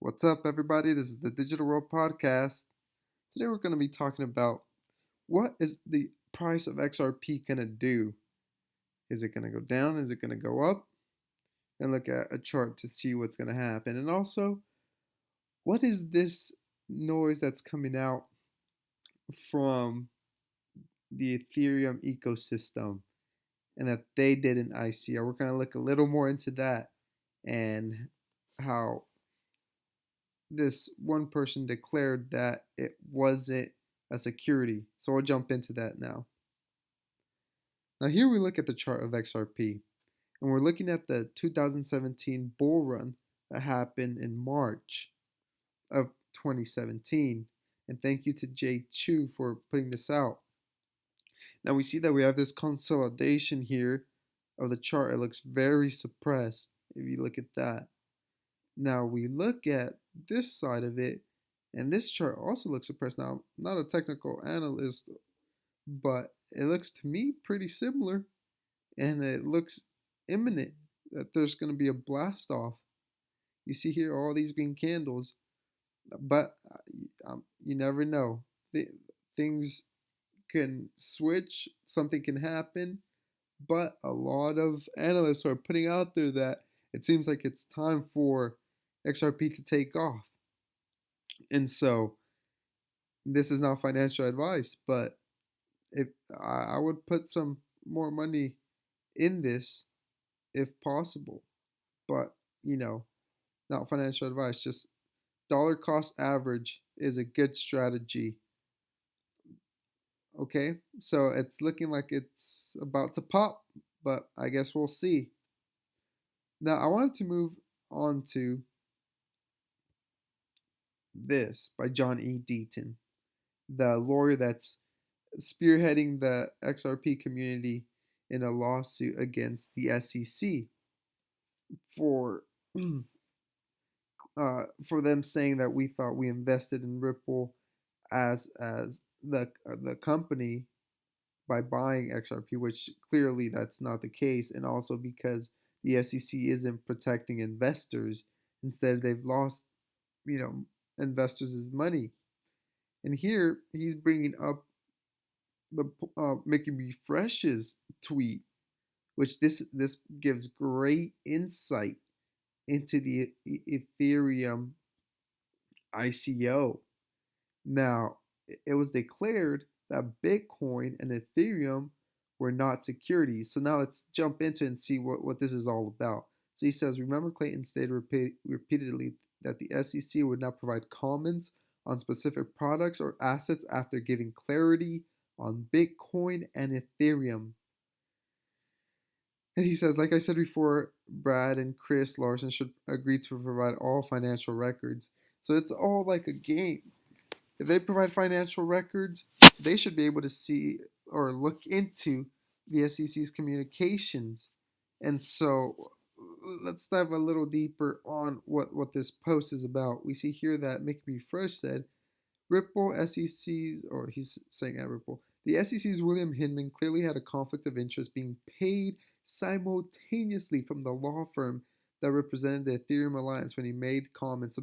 What's up, everybody? This is the Digital World Podcast. Today, we're going to be talking about what is the price of XRP going to do? Is it going to go down? Is it going to go up? And look at a chart to see what's going to happen. And also, what is this noise that's coming out from the Ethereum ecosystem and that they did in ICO? We're going to look a little more into that and how this one person declared that it wasn't a security. So we'll jump into that now. Now here we look at the chart of XRP, and we're looking at the 2017 bull run that happened in March of 2017. And thank you to Jay Chu for putting this out. Now we see that we have this consolidation here of the chart. It looks very suppressed if you look at that. Now we look at this side of it, and this chart also looks suppressed. Now, I'm not a technical analyst, but it looks to me pretty similar, and it looks imminent that there's going to be a blast off. You see here all these green candles, but you never know. Things can switch, something can happen, but a lot of analysts are putting out there that it seems like it's time for XRP to take off. And so this is not financial advice, but if I would put some more money in this if possible. But, not financial advice, just dollar cost average is a good strategy. Okay, so it's looking like it's about to pop, but I guess we'll see. Now, I wanted to move on to this by John E. Deaton, the lawyer that's spearheading the XRP community in a lawsuit against the SEC for for them saying that we thought we invested in Ripple as the company by buying XRP, which clearly that's not the case, and also because the SEC isn't protecting investors. Instead, they've lost, investors' money. And here he's bringing up the Mickey B. Fresh's tweet, which this gives great insight into the Ethereum ICO. Now, it was declared that Bitcoin and Ethereum were not securities. So now let's jump into it and see what this is all about. So he says, remember Clayton stated repeatedly that the SEC would not provide comments on specific products or assets after giving clarity on Bitcoin and Ethereum. And he says, like I said before, Brad and Chris Larson should agree to provide all financial records. So it's all like a game. If they provide financial records, they should be able to see or look into the SEC's communications. And so let's dive a little deeper on what this post is about. We see here that Mickey Fresh said, Ripple SEC's, or he's saying at Ripple, the SEC's William Hinman clearly had a conflict of interest being paid simultaneously from the law firm that represented the Ethereum Alliance when he made comments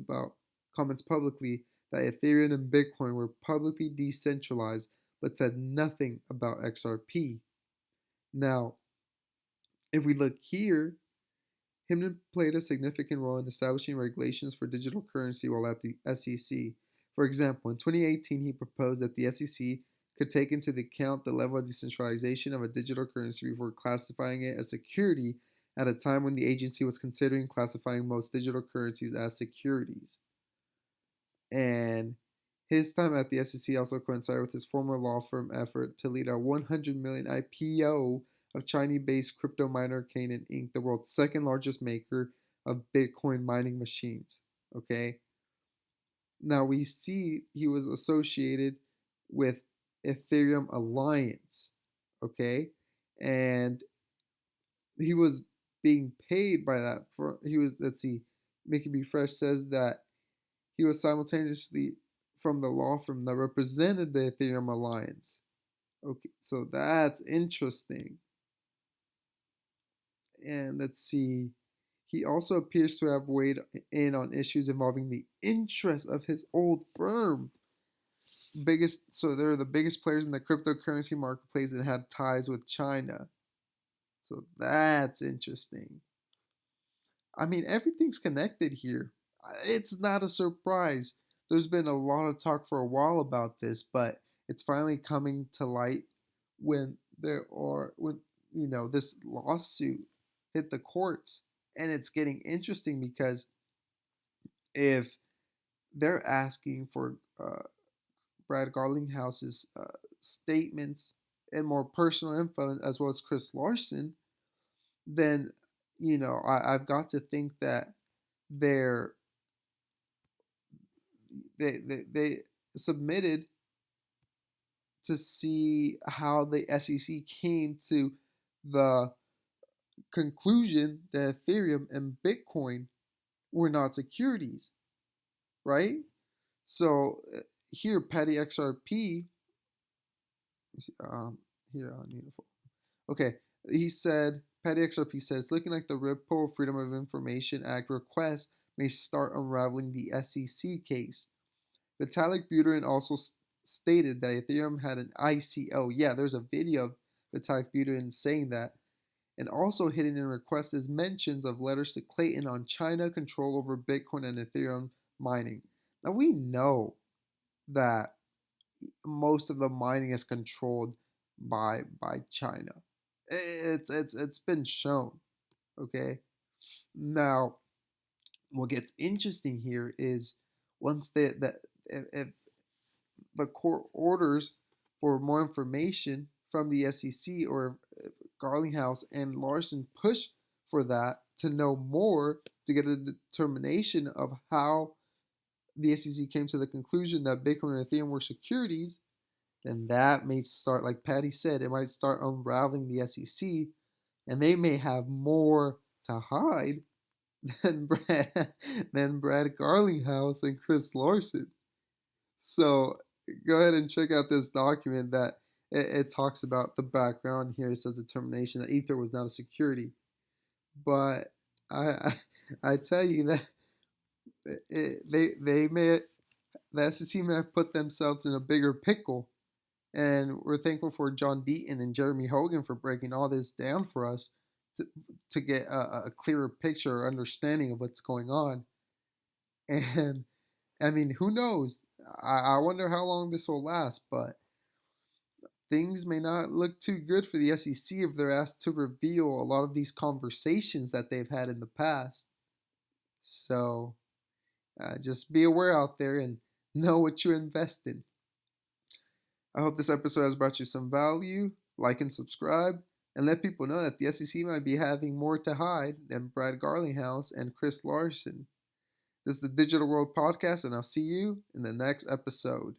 publicly that Ethereum and Bitcoin were publicly decentralized, but said nothing about XRP. Now, if we look here, Hinman played a significant role in establishing regulations for digital currency while at the SEC. For example, in 2018, he proposed that the SEC could take into account the level of decentralization of a digital currency before classifying it as security at a time when the agency was considering classifying most digital currencies as securities. And his time at the SEC also coincided with his former law firm effort to lead a $100 million IPO of Chinese-based crypto miner Canaan Inc., the world's second largest maker of Bitcoin mining machines. Okay. Now we see he was associated with Ethereum Alliance. Okay, and he was being paid by that. Let's see, Mickey B. Fresh says that he was simultaneously from the law firm that represented the Ethereum Alliance. Okay, so that's interesting. And let's see, He also appears to have weighed in on issues involving the interests of his old firm. So they're the biggest players in the cryptocurrency marketplace and had ties with China. So that's interesting. I mean, everything's connected here. It's not a surprise. There's been a lot of talk for a while about this, but it's finally coming to light when this lawsuit hit the courts, and it's getting interesting because if they're asking for Brad Garlinghouse's statements and more personal info, as well as Chris Larson, then I've got to think that they're they submitted to see how the SEC came to the conclusion that Ethereum and Bitcoin were not securities, right? So here, Patty XRP, here on Uniform. Okay, he said, Patty XRP said, it's looking like the Ripple Freedom of Information Act request may start unraveling the SEC case. Vitalik Buterin also stated that Ethereum had an ICO. Yeah, there's a video of Vitalik Buterin saying that. And also hidden in requests is mentions of letters to Clayton on China control over Bitcoin and Ethereum mining. Now we know that most of the mining is controlled by China. It's been shown. Okay. Now, what gets interesting here is once if the court orders for more information from the SEC, or if Garlinghouse and Larson push for that to know more to get a determination of how the SEC came to the conclusion that Bitcoin and Ethereum were securities, then that may start, like Patty said, it might start unraveling the SEC, and they may have more to hide than Brad Garlinghouse and Chris Larson. So go ahead and check out this document that it talks about the background here. It says determination that Ether was not a security, but I tell you that the SEC may have put themselves in a bigger pickle, and we're thankful for John Deaton and Jeremy Hogan for breaking all this down for us to get a clearer picture or understanding of what's going on. And I mean, who knows? I wonder how long this will last, but things may not look too good for the SEC if they're asked to reveal a lot of these conversations that they've had in the past. So just be aware out there and know what you invest in. I hope this episode has brought you some value. Like and subscribe, and let people know that the SEC might be having more to hide than Brad Garlinghouse and Chris Larson. This is the Digital World Podcast, and I'll see you in the next episode.